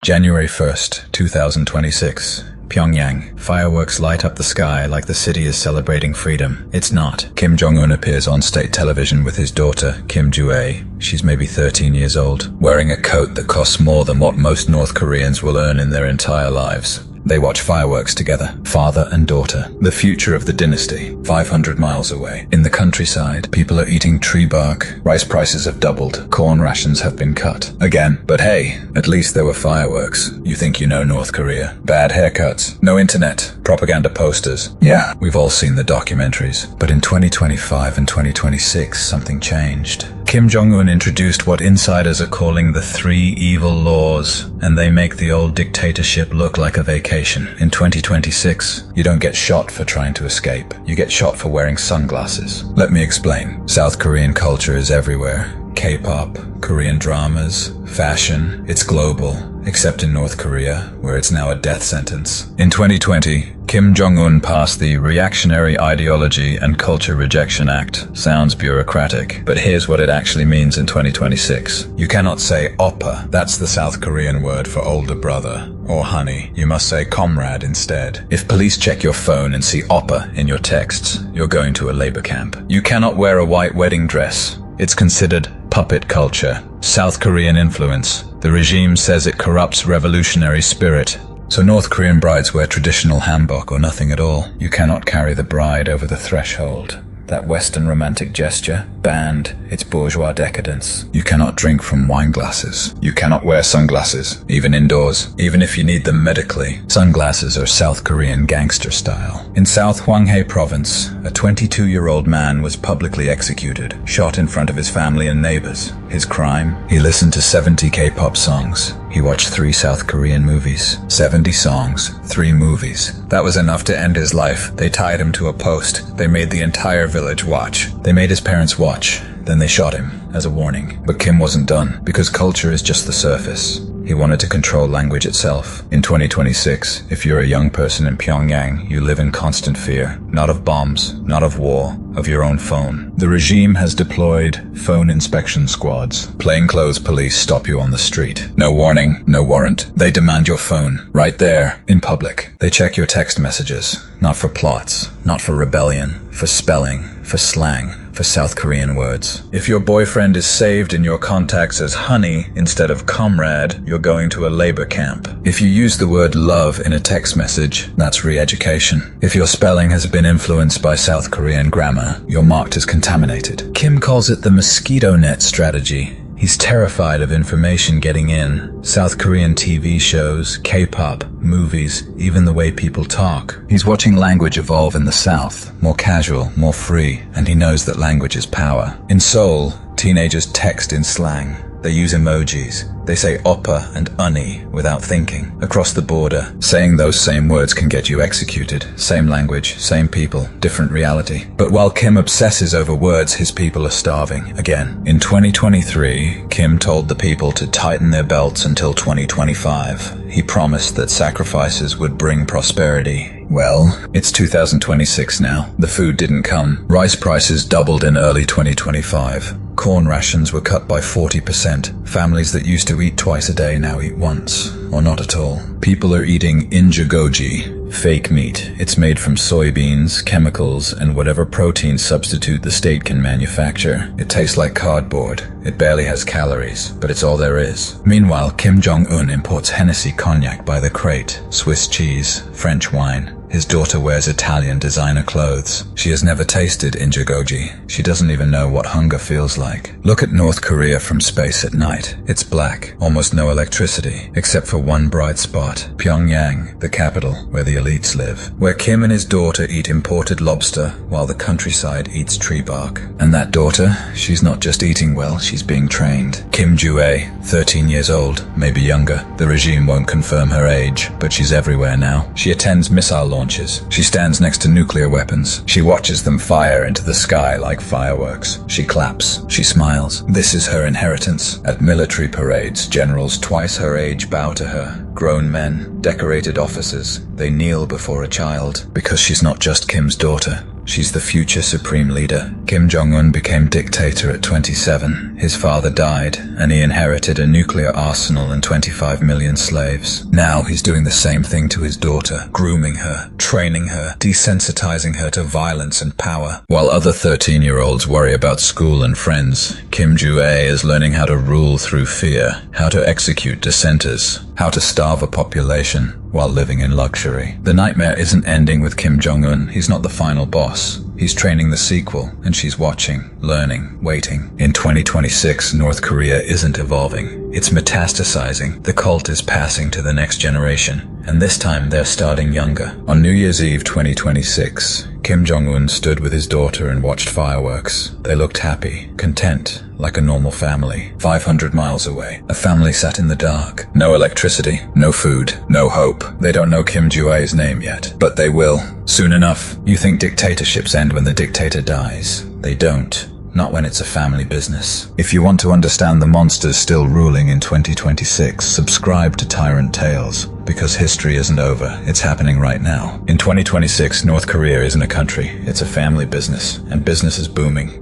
January 1st, 2026. Pyongyang. Fireworks light up the sky like the city is celebrating freedom. It's not. Kim Jong-un appears on state television with his daughter, Kim Ju-ae. She's maybe 13 years old, wearing a coat that costs more than what most North Koreans will earn in their entire lives. They watch fireworks together, father and daughter. The future of the dynasty, 500 miles away. In the countryside, people are eating tree bark. Rice prices have doubled. Corn rations have been cut. Again. But hey, at least there were fireworks. You think you know North Korea. Bad haircuts. No internet. Propaganda posters. Yeah, we've all seen the documentaries. But in 2025 and 2026, something changed. Kim Jong-un introduced what insiders are calling the 3 evil laws, and they make the old dictatorship look like a vacation. In 2026, you don't get shot for trying to escape. You get shot for wearing sunglasses. Let me explain. South Korean culture is everywhere. K-pop, Korean dramas, fashion, it's global, except in North Korea, where it's now a death sentence. In 2020, Kim Jong-un passed the Reactionary Ideology and Culture Rejection Act. Sounds bureaucratic, but here's what it actually means in 2026. You cannot say Oppa, that's the South Korean word for older brother, or honey. You must say comrade instead. If police check your phone and see Oppa in your texts, you're going to a labor camp. You cannot wear a white wedding dress. It's considered puppet culture, South Korean influence. The regime says it corrupts revolutionary spirit. So North Korean brides wear traditional hanbok or nothing at all. You cannot carry the bride over the threshold. That Western romantic gesture, banned, it's bourgeois decadence. You cannot drink from wine glasses. You cannot wear sunglasses, even indoors, even if you need them medically. Sunglasses are South Korean gangster style. In South Hwanghae province, a 22-year-old man was publicly executed, shot in front of his family and neighbors. His crime? He listened to 70 K-pop songs. He watched 3 South Korean movies. 70 songs, 3 movies. That was enough to end his life. They tied him to a post. They made the entire village watch. They made his parents watch. Then they shot him, as a warning. But Kim wasn't done, because culture is just the surface. He wanted to control language itself. In 2026, if you're a young person in Pyongyang, you live in constant fear. Not of bombs, not of war, of your own phone. The regime has deployed phone inspection squads. Plainclothes police stop you on the street. No warning, no warrant. They demand your phone, right there, in public. They check your text messages, not for plots, not for rebellion, for spelling, for slang, for South Korean words. If your boyfriend is saved in your contacts as honey instead of comrade, you're going to a labor camp. If you use the word love in a text message, that's re-education. If your spelling has been influenced by South Korean grammar, you're marked as contaminated. Kim calls it the mosquito net strategy. He's terrified of information getting in. South Korean TV shows, K-pop, movies, even the way people talk. He's watching language evolve in the South, more casual, more free, and he knows that language is power. In Seoul, teenagers text in slang. They use emojis. They say oppa and unny without thinking. Across the border, saying those same words can get you executed. Same language, same people, different reality. But while Kim obsesses over words, his people are starving again. In 2023, Kim told the people to tighten their belts until 2025. He promised that sacrifices would bring prosperity. Well, it's 2026 now. The food didn't come. Rice prices doubled in early 2025. Corn rations were cut by 40%. Families that used to eat twice a day now eat once, or not at all. People are eating injagoji, fake meat. It's made from soybeans, chemicals, and whatever protein substitute the state can manufacture. It tastes like cardboard. It barely has calories, but it's all there is. Meanwhile, Kim Jong-un imports Hennessy cognac by the crate, Swiss cheese, French wine. His daughter wears Italian designer clothes. She has never tasted injagoji. She doesn't even know what hunger feels like. Look at North Korea from space at night. It's black, almost no electricity, except for one bright spot. Pyongyang, the capital, where the elites live. Where Kim and his daughter eat imported lobster, while the countryside eats tree bark. And that daughter, she's not just eating well, she's being trained. Kim Ju-ae, 13 years old, maybe younger. The regime won't confirm her age, but she's everywhere now. She attends missile launches. She stands next to nuclear weapons. She watches them fire into the sky like fireworks. She claps. She smiles. This is her inheritance. At military parades, generals twice her age bow to her. Grown men, decorated officers, they kneel before a child. Because she's not just Kim's daughter. She's the future supreme leader. Kim Jong-un became dictator at 27. His father died, and he inherited a nuclear arsenal and 25 million slaves. Now he's doing the same thing to his daughter, grooming her, training her, desensitizing her to violence and power. While other 13-year-olds worry about school and friends, Kim Jong-un is learning how to rule through fear, how to execute dissenters, how to starve a population while living in luxury. The nightmare isn't ending with Kim Jong-un. He's not the final boss. He's training the sequel, and she's watching, learning, waiting. In 2026, North Korea isn't evolving. It's metastasizing. The cult is passing to the next generation, and this time they're starting younger. On New Year's Eve 2026, Kim Jong-un stood with his daughter and watched fireworks. They looked happy, content, like a normal family. 500 miles away, a family sat in the dark. No electricity, no food, no hope. They don't know Kim Jong-un's name yet, but they will. Soon enough. You think dictatorships end when the dictator dies? They don't. Not when it's a family business. If you want to understand the monsters still ruling in 2026, subscribe to Tyrant Tales, because history isn't over, it's happening right now. In 2026, North Korea isn't a country, it's a family business, and business is booming.